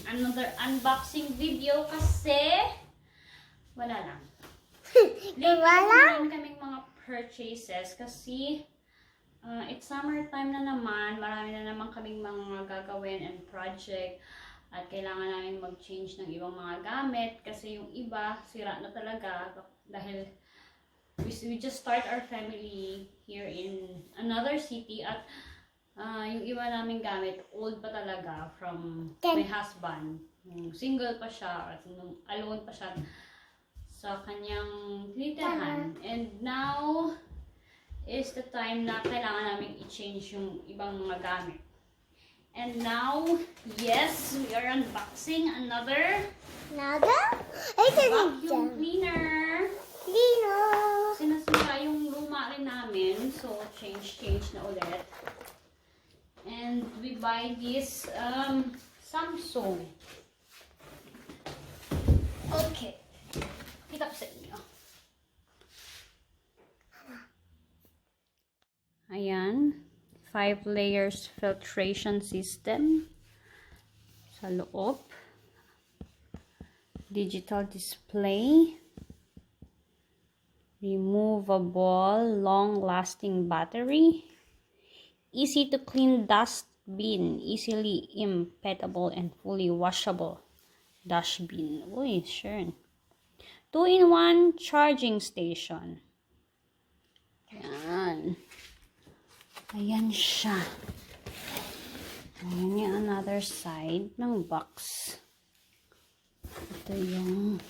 another unboxing video kasi wala lang. Wala? Meron kaming mga purchases kasi it's summertime na naman. Marami na naman kaming mga gagawin and project at kailangan namin mag-change ng ibang mga gamit kasi yung iba sira na talaga dahil we just start our family here in another city at yung iba naming gamit, old pa talaga from my husband. Nung single pa siya, at nung alone pa siya sa kanyang tinitirahan. And now is the time na kailangan namin i-change yung ibang mga gamit. And now, yes, we are unboxing another vacuum cleaner. Sinasira yung luma rin namin, so change na ulit. And we buy this Samsung. Okay. Kita ko sa inyo. Ayan. 5 layers filtration system. Sa loob. Digital display. Removable, long-lasting battery. Easy to clean dustbin, easily impeccable and fully washable dustbin. Uy, sure. 2-in-1 charging station. Ayan. Ayan siya. Ayan yung another side ng box. Ito yung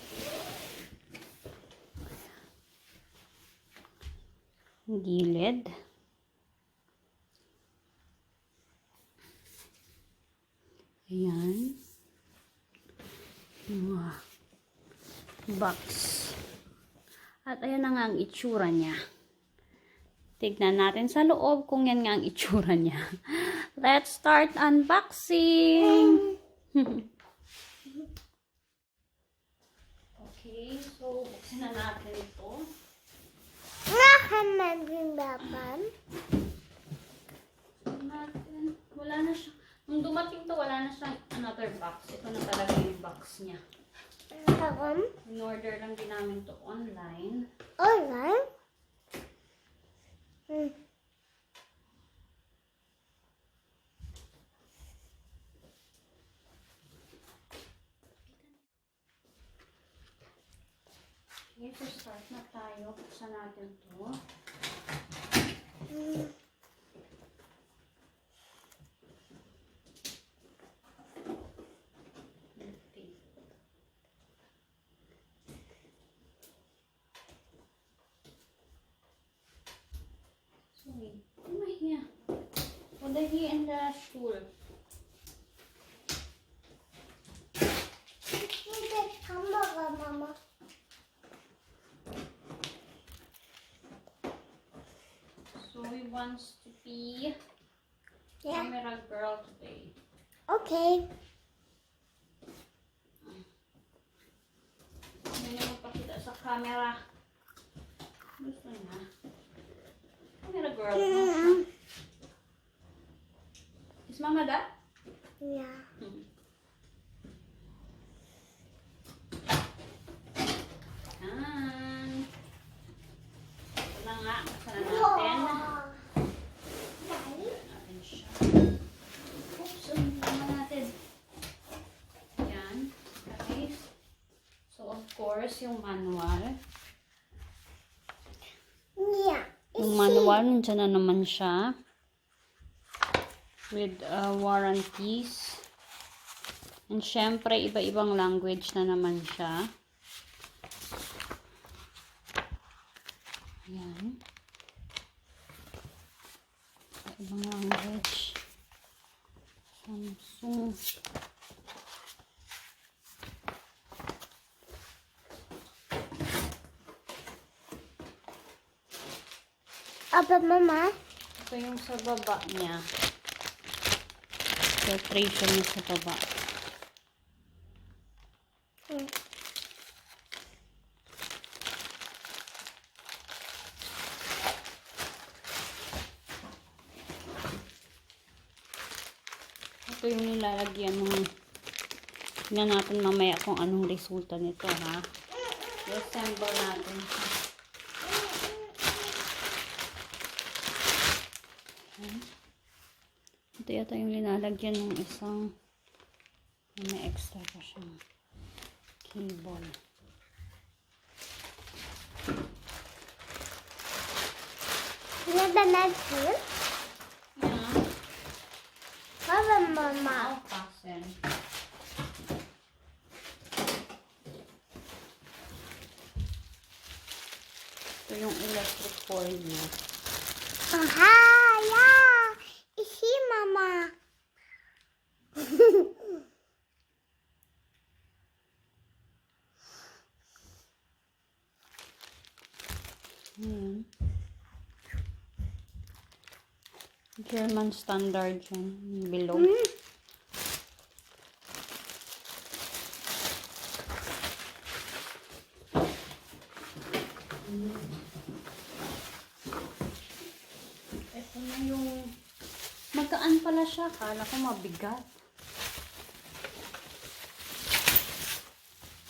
gilid. Ayan. Mga box. At ayan na nga ang itsura niya. Tignan natin sa loob kung yan nga ang itsura niya. Let's start unboxing! Okay, so buksan na natin ito. Wala na siya. Nung dumating to, wala na siyang another box. Ito na talaga yung box niya. In-order lang din namin to online. Online? Okay, so start na tayo. Buksan natin to. Sorry. Guck mal hier. Oder hier in der Stuhl. Mama. So we want to be camera girl today. Okay. Hindi niya magpakita sa camera. Gusto niya. Camera girl. Is mama that? Yeah. Yan. Ito na nga. Buksan na natin. Natin siya. Oops. Tama natin. Yan. Okay. So, of course, yung manual. Yeah. Yung manual, nandiyan na naman siya. With warranties. And syempre, iba-ibang language na naman siya. Ayan. Iba-ibang language. Samsung. Apa, Mama? Ito yung sa baba niya. Filtration niya sa baba. Ito yung nilalagyan ng Tingnan natin mamaya kung anong resulta nito, ha? I-assemble natin. Ito yata yung linalagyan ng isang may extra pa siyang cable. Is that the next one? Yeah. Mama, Mama. I'll fasten. Ito yung electric cord niya. Aha, yeah. Is he, Mama? Ayan. German standard yan. Below. Ito na yung magaan pala siya. Kala ko mabigat.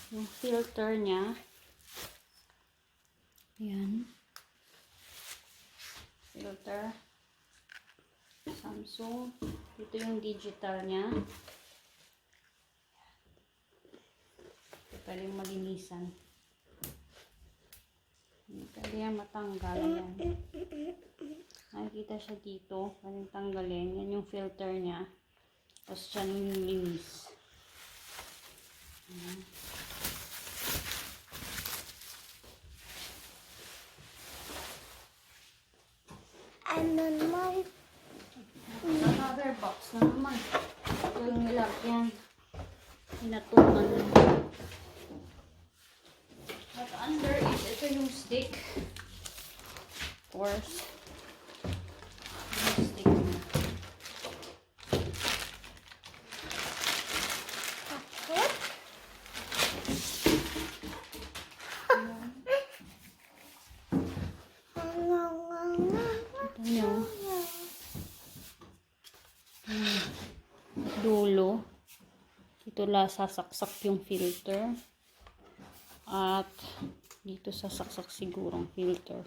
Yung filter niya. Ayan. Filter. Samsung. Ito yung digital niya. Ito pwede yung malinisan. Pwede yan matanggal. Ayan. Nakikita siya dito. Pwede tanggalin. Yan yung filter niya. Tapos siya yung linis. Ayan. And then my... Another box na naman. Ito yung nilagyan. Hinatukan lang. At under it, ito yung stick. Of course. Yung stick niya. Ito nyo. Dulo. Dito sasaksak yung filter. At dito sasaksak sigurong filter.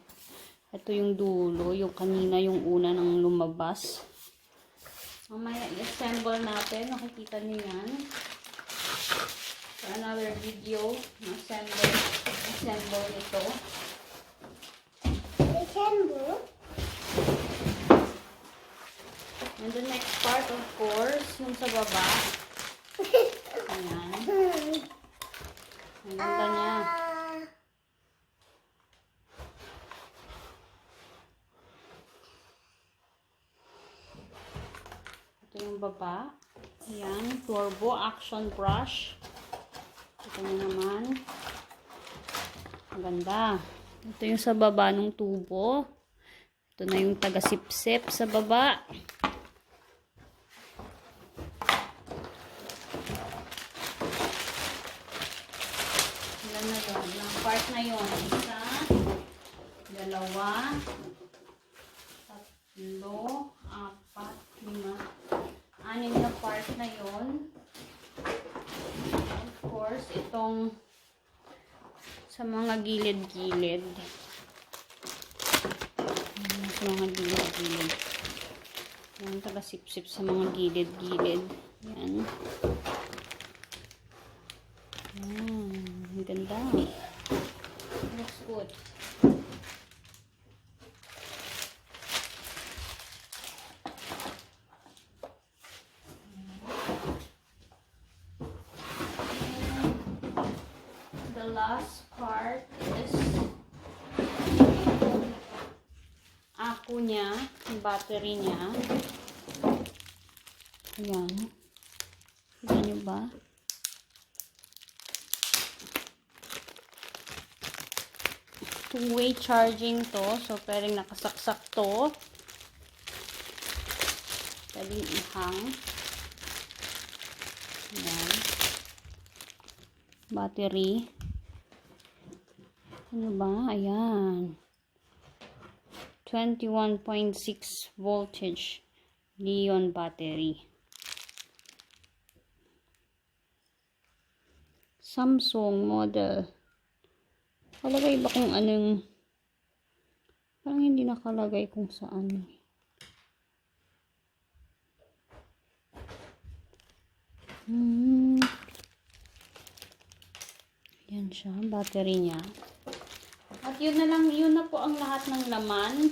Ito yung dulo. Yung kanina yung una ng lumabas. Mamaya i-assemble natin. Nakikita nyo yan. For another video. Assemble ito. Assemble? And the next part, of course, yung sa baba. Ayan. Ang ganda niya. Ito yung baba. Ayan. Turbo Action Brush. Ito nyo naman. Ang ganda. Ito yung sa baba ng tubo. Ito na yung taga-sip-sip sa baba. Ilan na yun? Ilang part na yun? Isa, dalawa, tatlo, apat, lima, anim na part na yun. Of course, itong sa mga gilid-gilid. Sa mga gilid-gilid. Yan, taga-sip-sip sa mga gilid-gilid. Yan. Ang ganda. Looks good. The last part is ako niya, yung battery niya. Ayan. Kita niyo ba? Two-way charging to. So, pwedeng nakasaksak to. Pwedeng ihang. Ayan. Battery. Ano ba? Ayan. 21.6 voltage. Lithium battery. Samsung model. Nakalagay ba kung anong, parang hindi nakalagay kung saan. Yan siya, battery niya. At yun na po ang lahat ng laman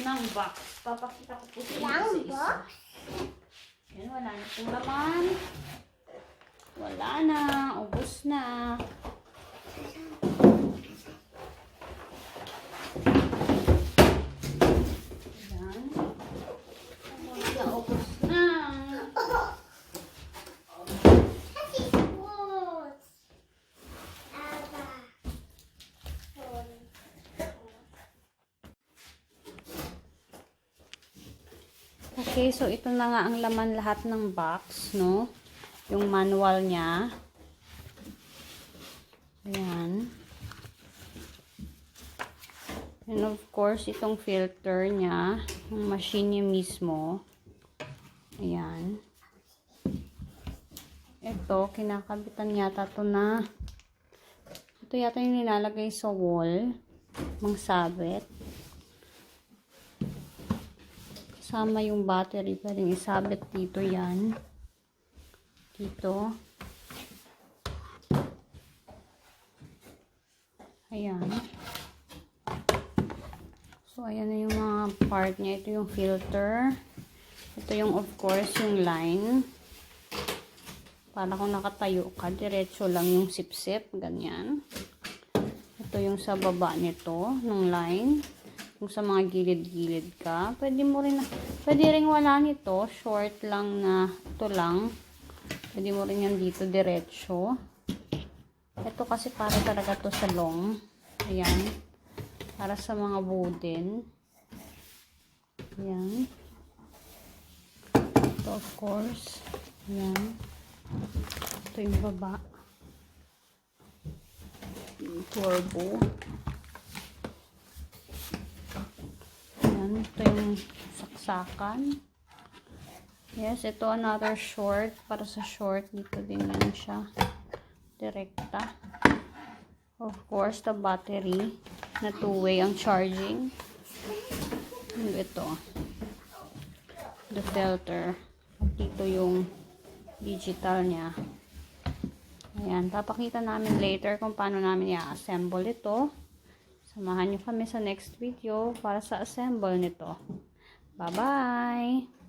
ng box. Papakita ko po sa inyo Yung isa-isa. box? Yan, wala na pong laman. Wala na, ubos na. Yan. Ubos na, ubos na. That is wood. Okay, so ito na nga ang laman lahat ng box, no? Yung manual niya. Ayan. And of course, itong filter niya, yung machine niya mismo. Ayan. Ito, kinakabitan yata to na. Ito yata yung nilalagay sa wall. Mang sabit. Kasama yung battery. Pwedeng isabit dito yan. Dito. Ayan. So, ayan na yung mga part niya. Ito yung filter. Ito yung, of course, yung line. Para kung nakatayo ka, diretso lang yung sip-sip. Ganyan. Ito yung sa baba nito, ng line. Kung sa mga gilid-gilid ka. Pwede rin wala nito. Short lang na, ito lang. Pwede mo rin yan dito, diretso. Ito kasi para talaga to sa long. Ayan. Para sa mga wooden. Ayan. Ito, of course. Ayan. Ito yung baba. Yung turbo. Ayan. Ito yung saksakan. Yes, ito another short. Para sa short, dito din yan siya. Direkta. Of course, the battery na two-way ang charging. And ito. The filter. At dito yung digital niya. Ayan. Papakita namin later kung paano namin i-assemble ito. Samahan nyo kami sa next video para sa assemble nito. Bye-bye!